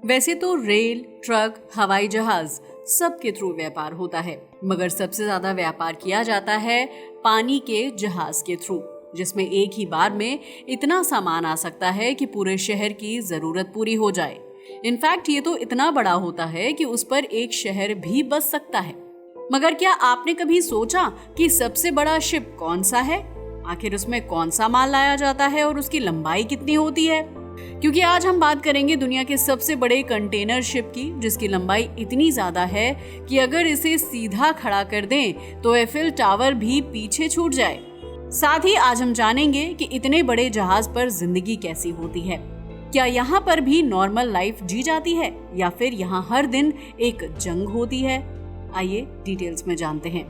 वैसे तो rail, truck, हवाई जहाज सबके थ्रू व्यापार होता है, मगर सबसे ज्यादा व्यापार किया जाता है पानी के जहाज के थ्रू, जिसमें एक ही बार में इतना सामान आ सकता है कि पूरे शहर की जरूरत पूरी हो जाए। इनफैक्ट ये तो इतना बड़ा होता है कि उस पर एक शहर भी बस सकता है। मगर क्या आपने कभी सोचा कि सबसे बड़ा शिप कौन सा है? आखिर उसमें कौन सा माल लाया जाता है और उसकी लंबाई कितनी होती है? क्योंकि आज हम बात करेंगे दुनिया के सबसे बड़े कंटेनर शिप की, जिसकी लंबाई इतनी ज्यादा है कि अगर इसे सीधा खड़ा कर दें तो एफिल टावर भी पीछे छूट जाए। साथ ही आज हम जानेंगे कि इतने बड़े जहाज पर जिंदगी कैसी होती है। क्या यहाँ पर भी नॉर्मल लाइफ जी जाती है या फिर यहाँ हर दिन एक जंग होती है? आइए डिटेल्स में जानते हैं।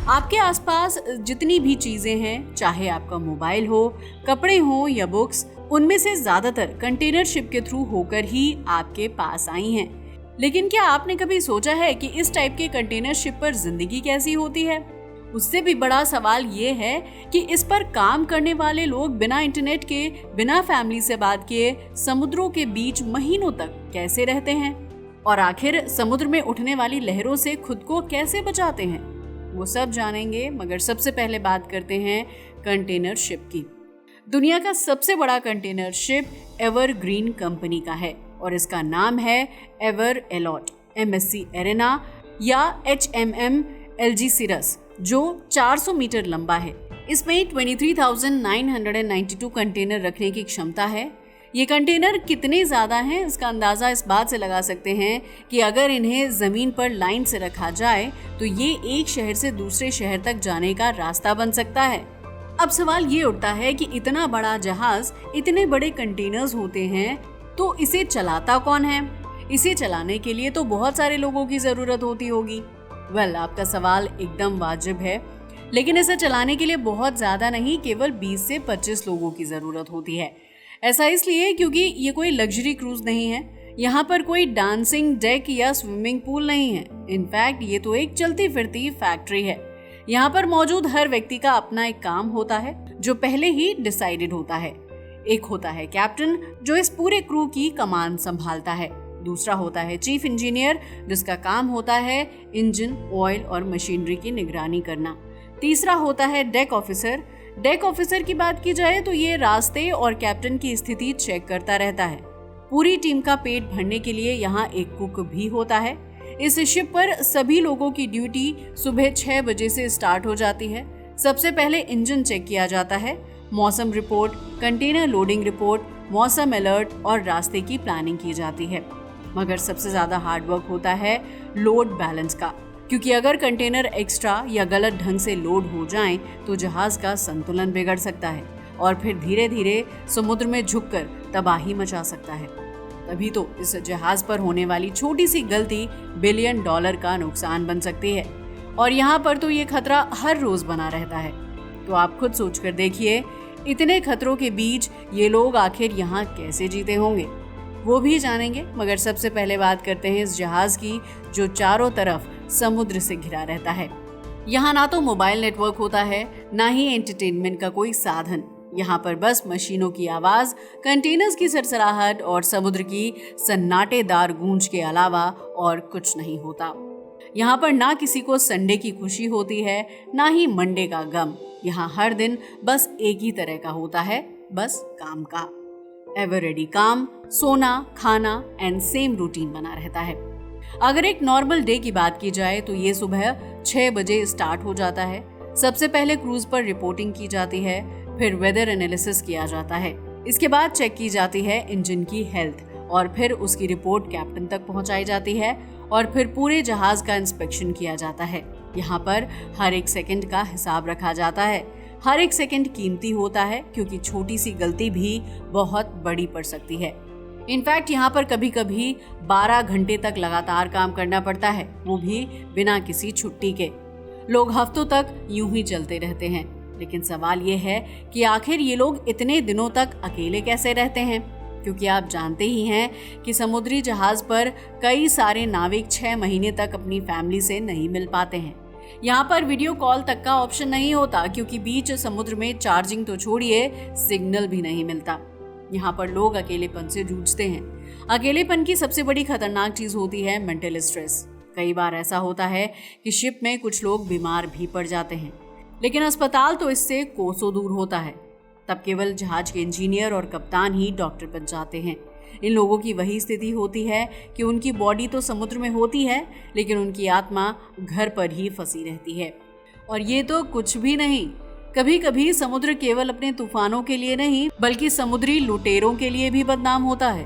आपके आसपास जितनी भी चीजें हैं, चाहे आपका मोबाइल हो, कपड़े हो या बुक्स, उनमें से ज्यादातर कंटेनर शिप के थ्रू होकर ही आपके पास आई हैं। लेकिन क्या आपने कभी सोचा है कि इस टाइप के कंटेनर शिप पर जिंदगी कैसी होती है? उससे भी बड़ा सवाल ये है कि इस पर काम करने वाले लोग बिना इंटरनेट के, बिना फैमिली से बात किए समुद्रों के बीच महीनों तक कैसे रहते हैं, और आखिर समुद्र में उठने वाली लहरों से खुद को कैसे बचाते हैं, वो सब जानेंगे। मगर सबसे पहले बात करते हैं कंटेनर शिप की। दुनिया का सबसे बड़ा कंटेनर शिप एवरग्रीन कंपनी का है और इसका नाम है एवर एलॉट, MSC एरेना या HMM एल्जीसिरस, जो 400 मीटर लंबा है। इसमें 23,992 कंटेनर रखने की क्षमता है। ये कंटेनर कितने ज्यादा हैं, इसका अंदाजा इस बात से लगा सकते हैं कि अगर इन्हें जमीन पर लाइन से रखा जाए तो ये एक शहर से दूसरे शहर तक जाने का रास्ता बन सकता है। अब सवाल ये उठता है कि इतना बड़ा जहाज, इतने बड़े कंटेनर्स होते हैं, तो इसे चलाता कौन है? इसे चलाने के लिए तो बहुत सारे लोगों की जरूरत होती होगी। आपका सवाल एकदम वाजिब है, लेकिन इसे चलाने के लिए बहुत ज्यादा नहीं, केवल 20 से 25 लोगों की जरूरत होती है। ऐसा इसलिए क्योंकि ये कोई लग्जरी क्रूज नहीं है। यहाँ पर कोई डांसिंग डेक या स्विमिंग पूल नहीं है। इनफैक्ट ये तो एक चलती फिरती फैक्ट्री है। यहाँ पर मौजूद हर व्यक्ति का अपना एक काम होता है जो पहले ही डिसाइडेड होता है। एक होता है कैप्टन, जो इस पूरे क्रू की कमान संभालता है। दूसरा होता है चीफ इंजीनियर, जिसका काम होता है इंजन, ऑयल और मशीनरी की निगरानी करना। तीसरा होता है डेक ऑफिसर। डेक ऑफिसर की बात की जाए तो ये रास्ते और कैप्टन की स्थिति चेक करता रहता है। पूरी टीम का पेट भरने के लिए यहाँ एक कुक भी होता है। इस शिप पर सभी लोगों की ड्यूटी सुबह 6 बजे से स्टार्ट हो जाती है। सबसे पहले इंजन चेक किया जाता है, मौसम रिपोर्ट, कंटेनर लोडिंग रिपोर्ट, मौसम अलर्ट और रास्ते की प्लानिंग की जाती है। मगर सबसे ज्यादा हार्डवर्क होता है लोड बैलेंस का, क्योंकि अगर कंटेनर एक्स्ट्रा या गलत ढंग से लोड हो जाएं तो जहाज का संतुलन बिगड़ सकता है और फिर धीरे धीरे समुद्र में झुककर तबाही मचा सकता है। तभी तो इस जहाज पर होने वाली छोटी सी गलती $1 बिलियन का नुकसान बन सकती है, और यहाँ पर तो ये खतरा हर रोज बना रहता है। तो आप खुद सोच कर देखिए, इतने खतरों के बीच ये लोग आखिर यहाँ कैसे जीते होंगे, वो भी जानेंगे। मगर सबसे पहले बात करते हैं इस जहाज की, जो चारों तरफ समुद्र से घिरा रहता है। यहाँ ना तो मोबाइल नेटवर्क होता है, ना ही एंटरटेनमेंट का कोई साधन। यहाँ पर बस मशीनों की आवाज, कंटेनर्स की सरसराहट और समुद्र की सन्नाटेदार गूंज के अलावा और कुछ नहीं होता। यहाँ पर ना किसी को संडे की खुशी होती है, ना ही मंडे का गम। यहाँ हर दिन बस एक ही तरह का होता है, बस काम का। एवर रेडी काम, सोना, खाना एंड सेम रूटीन बना रहता है। अगर एक नॉर्मल डे की बात की जाए तो ये सुबह 6 बजे स्टार्ट हो जाता है। सबसे पहले क्रूज पर रिपोर्टिंग की जाती है, फिर वेदर एनालिसिस किया जाता है। इसके बाद चेक की जाती है इंजन की हेल्थ, और फिर उसकी रिपोर्ट कैप्टन तक पहुंचाई जाती है, और फिर पूरे जहाज का इंस्पेक्शन किया जाता है। यहाँ पर हर एक सेकंड का हिसाब रखा जाता है। हर एक सेकंड कीमती होता है, क्योंकि छोटी सी गलती भी बहुत बड़ी पड़ सकती है। इनफैक्ट यहाँ पर कभी कभी 12 घंटे तक लगातार काम करना पड़ता है, वो भी बिना किसी छुट्टी के। लोग हफ्तों तक यूं ही चलते रहते हैं। लेकिन सवाल ये है कि आखिर ये लोग इतने दिनों तक अकेले कैसे रहते हैं, क्योंकि आप जानते ही हैं कि समुद्री जहाज पर कई सारे नाविक 6 महीने तक अपनी फैमिली से नहीं मिल पाते हैं। यहाँ पर वीडियो कॉल तक का ऑप्शन नहीं होता, क्योंकि बीच समुद्र में चार्जिंग तो छोड़िए, सिग्नल भी नहीं मिलता। यहाँ पर लोग अकेलेपन से जूझते हैं। अकेलेपन की सबसे बड़ी खतरनाक चीज होती है मेंटल स्ट्रेस। कई बार ऐसा होता है कि शिप में कुछ लोग बीमार भी पड़ जाते हैं, लेकिन अस्पताल तो इससे कोसों दूर होता है। तब केवल जहाज के इंजीनियर और कप्तान ही डॉक्टर बन जाते हैं। इन लोगों की वही स्थिति होती है कि उनकी बॉडी तो समुद्र में होती है, लेकिन उनकी आत्मा घर पर ही फंसी रहती है। और ये तो कुछ भी नहीं, कभी कभी समुद्र केवल अपने तूफानों के लिए नहीं बल्कि समुद्री लुटेरों के लिए भी बदनाम होता है।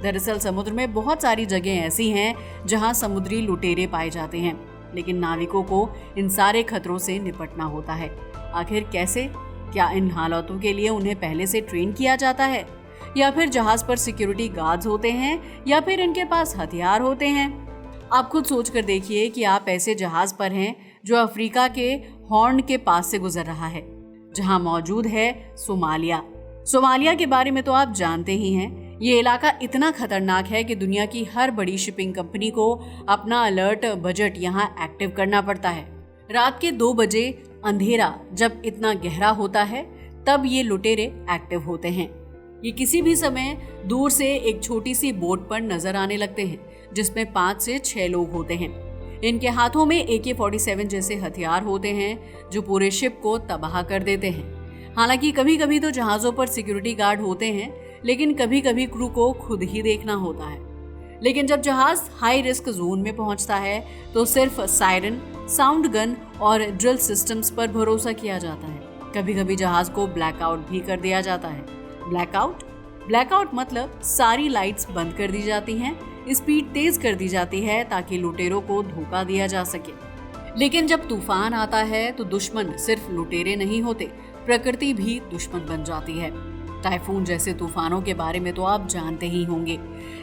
दरअसल समुद्र में बहुत सारी जगह ऐसी हैं जहां समुद्री लुटेरे पाए जाते हैं, लेकिन नाविकों को इन सारे खतरों से निपटना होता है। आखिर कैसे? क्या इन हालातों के लिए उन्हें पहले से ट्रेन किया जाता है, या फिर जहाज पर सिक्योरिटी गार्ड्स होते हैं, या फिर इनके पास हथियार होते हैं? आप खुद सोच कर देखिए कि आप ऐसे जहाज पर हैं जो अफ्रीका के हॉर्न के पास से गुजर रहा है, जहां मौजूद है सोमालिया। सोमालिया के बारे में तो आप जानते ही हैं। ये इलाका इतना खतरनाक है कि दुनिया की हर बड़ी शिपिंग कंपनी को अपना अलर्ट बजट यहाँ एक्टिव करना पड़ता है। रात के 2 बजे अंधेरा जब इतना गहरा होता है, तब ये लुटेरे एक्टिव होते हैं। ये किसी भी समय दूर से एक छोटी सी बोट पर नजर आने लगते हैं, जिसमें 5 से 6 लोग होते हैं। इनके हाथों में AK-47 जैसे हथियार होते हैं जो पूरे शिप को तबाह कर देते हैं। हालांकि कभी कभी तो जहाजों पर सिक्योरिटी गार्ड होते हैं, लेकिन कभी कभी क्रू को खुद ही देखना होता है। लेकिन जब जहाज हाई रिस्क जोन में पहुंचता है तो सिर्फ सायरन, साउंड गन और ड्रिल सिस्टम्स पर भरोसा किया जाता है। कभी कभी जहाज को ब्लैकआउट भी कर दिया जाता है। ब्लैकआउट मतलब सारी लाइट्स बंद कर दी जाती हैं, स्पीड तेज कर दी जाती है ताकि लुटेरों को धोखा दिया जा सके। लेकिन जब तूफान आता है तो दुश्मन सिर्फ लुटेरे नहीं होते, प्रकृति भी दुश्मन बन जाती है। टाइफून जैसे तूफानों के बारे में तो आप जानते ही होंगे।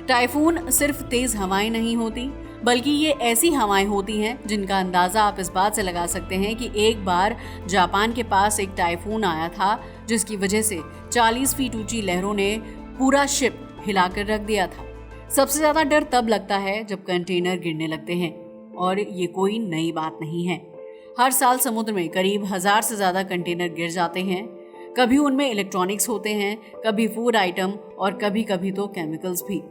टाइफून सिर्फ तेज हवाएं नहीं होती, बल्कि ये ऐसी हवाएं होती हैं जिनका अंदाजा आप इस बात से लगा सकते हैं कि एक बार जापान के पास एक टाइफून आया था, जिसकी वजह से 40 फीट ऊंची लहरों ने पूरा शिप हिलाकर रख दिया था। सबसे ज्यादा डर तब लगता है जब कंटेनर गिरने लगते हैं, और ये कोई नई बात नहीं है। हर साल समुद्र में करीब 1000 से ज्यादा कंटेनर गिर जाते हैं। कभी उनमें इलेक्ट्रॉनिक्स होते हैं, कभी फूड आइटम और कभी कभी तो केमिकल्स भी।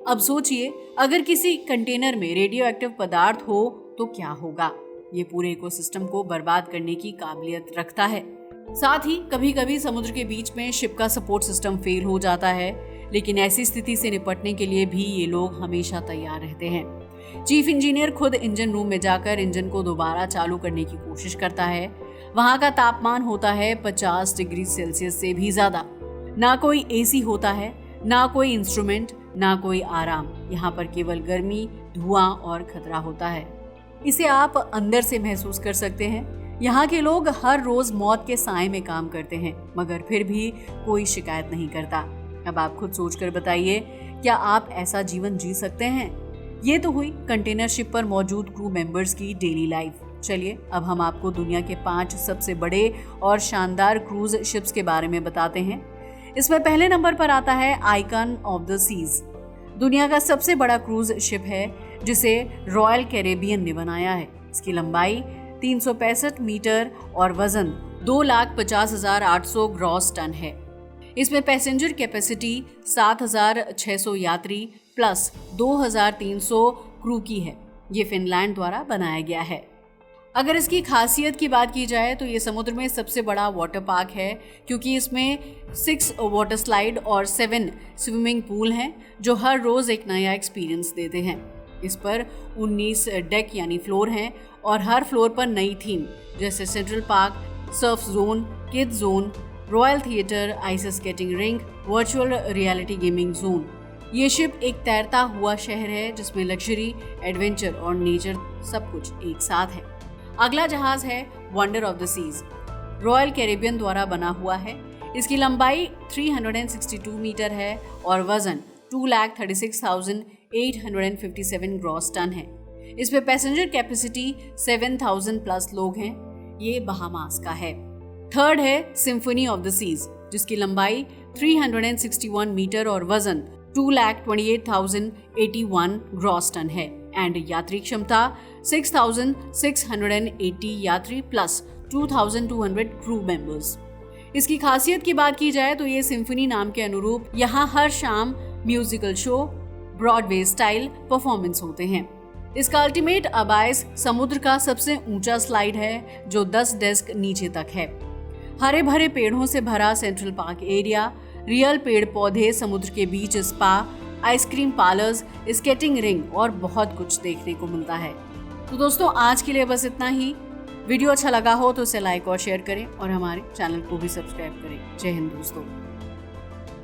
अब सोचिए, अगर किसी कंटेनर में रेडियो एक्टिव पदार्थ हो तो क्या होगा। ये पूरे इकोसिस्टम को बर्बाद करने की काबिलियत रखता है। साथ ही कभी कभी समुद्र के बीच में शिप का सपोर्ट सिस्टम फेल हो जाता है, लेकिन ऐसी स्थिति से निपटने के लिए भी ये लोग हमेशा तैयार रहते हैं। चीफ इंजीनियर खुद इंजन रूम में जाकर इंजन को दोबारा चालू करने की कोशिश करता है। वहां का तापमान होता है 50 डिग्री सेल्सियस से भी ज्यादा। ना कोई एसी होता है, ना कोई इंस्ट्रूमेंट, ना कोई आराम। यहाँ पर केवल गर्मी, धुआं और खतरा होता है। इसे आप अंदर से महसूस कर सकते हैं। यहाँ के लोग हर रोज मौत के साए में काम करते हैं, मगर फिर भी कोई शिकायत नहीं करता। अब आप खुद सोचकर बताइए, क्या आप ऐसा जीवन जी सकते हैं? ये तो हुई कंटेनर शिप पर मौजूद क्रू मेंबर्स की डेली लाइफ। चलिए अब हम आपको दुनिया के 5 सबसे बड़े और शानदार क्रूज शिप्स के बारे में बताते हैं। इसमें पहले नंबर पर आता है आइकन ऑफ द सीज। दुनिया का सबसे बड़ा क्रूज शिप है, जिसे रॉयल कैरेबियन ने बनाया है। इसकी लंबाई 365 मीटर और वजन 2,50,800 ग्रॉस टन है। इसमें पैसेंजर कैपेसिटी 7,600 यात्री प्लस 2,300 क्रू की है। ये फिनलैंड द्वारा बनाया गया है। अगर इसकी खासियत की बात की जाए तो ये समुद्र में सबसे बड़ा वाटर पार्क है, क्योंकि इसमें 6 वाटर स्लाइड और 7 स्विमिंग पूल हैं, जो हर रोज एक नया एक्सपीरियंस देते हैं। इस पर 19 डेक यानी फ्लोर हैं, और हर फ्लोर पर नई थीम, जैसे central park, Surf zone, kids zone, royal theatre, ice skating ring, virtual reality gaming zone. ये शिप एक तैरता हुआ शहर है, जिसमें लग्जरी, एडवेंचर और नेचर सब कुछ एक साथ है। अगला जहाज है Wonder of the Seas. Royal Caribbean द्वारा बना हुआ है। इसकी लंबाई 362 मीटर है और वजन 2,36,857 ग्रॉस टन है। इसमें पैसेंजर कैपेसिटी 7,000 प्लस लोग हैं। ये बहामास का है। थर्ड है सिम्फनी ऑफ द सीज, जिसकी लंबाई 361 मीटर और वजन 2,28,081 ग्रॉस टन है एंड यात्री क्षमता 6,680 यात्री प्लस 2,200 क्रू मेंबर्स। इसकी खासियत की बात की जाए तो ये सिम्फनी नाम के अनुरूप यहाँ हर शाम musical show, Broadway style performance होते हैं। इसका अल्टीमेट अबाइस समुद्र का सबसे ऊंचा स्लाइड है जो 10 डेस्क नीचे तक है। हरे भरे पेड़ों से भरा सेंट्रल पार्क एरिया, रियल पेड़ पौधे, समुद्र के बीच spa, ice cream parlours, skating ring और बहुत कुछ देखने को मिलता है। तो दोस्तों आज के लिए बस इतना ही। वीडियो अच्छा लगा हो तो इसे लाइक और शेयर करें और हमारे चैनल को भी सब्सक्राइब करें। जय हिंद दोस्तों।